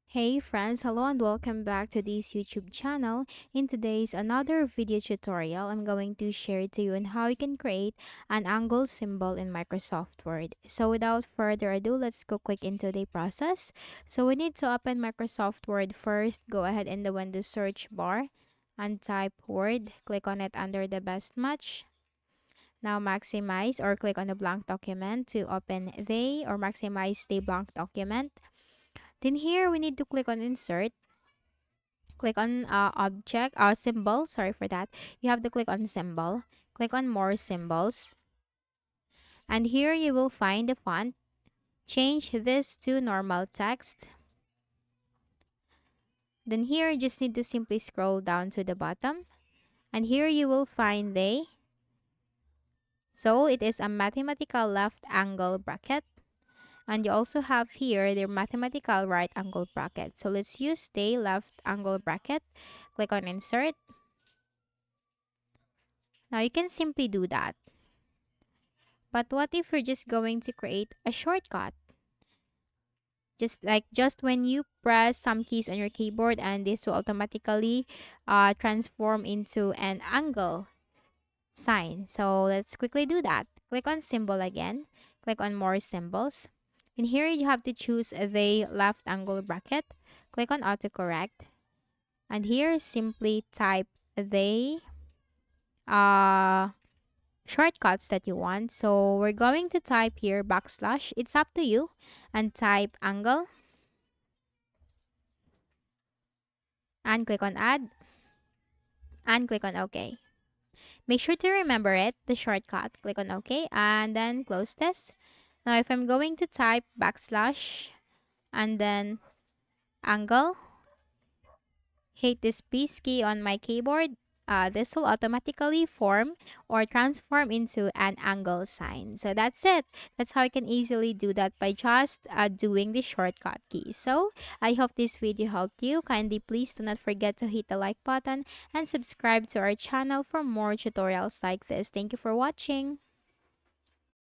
Hey friends, hello and welcome back to this YouTube channel. In today's another video tutorial, I'm going to share to you on how you can create an angle symbol in Microsoft Word. So without further ado, let's go quick into the process. So we need to open Microsoft Word first. Go ahead in the Windows search bar and type Word. Click on it under the best match. Now maximize or click on the blank document to open the or maximize the blank document. Then here we need to click on insert. Click on symbol. Sorry for that. You have to click on symbol. Click on more symbols. And here you will find the font. Change this to normal text. Then here you just need to simply scroll down to the bottom. And here you will find the, so it is a mathematical left angle bracket. And you also have here the mathematical right angle bracket. So let's use the left angle bracket. Click on insert. Now you can simply do that. But what if we're just going to create a shortcut? Just when you press some keys on your keyboard and this will automatically transform into an angle sign. So let's quickly do that. Click on symbol again. Click on more symbols. And here you have to choose the left angle bracket. Click on autocorrect. And here simply type the shortcuts that you want. So we're going to type here backslash. It's up to you. And type angle. And click on add. And click on OK. Make sure to remember it, the shortcut. Click on OK. And then close this. Now if I'm going to type backslash and then angle, hit this peace key on my keyboard, this will automatically form or transform into an angle sign. So that's it. That's how you can easily do that by just doing the shortcut keys. So I hope this video helped you. Kindly please do not forget to hit the like button and subscribe to our channel for more tutorials like this. Thank you for watching.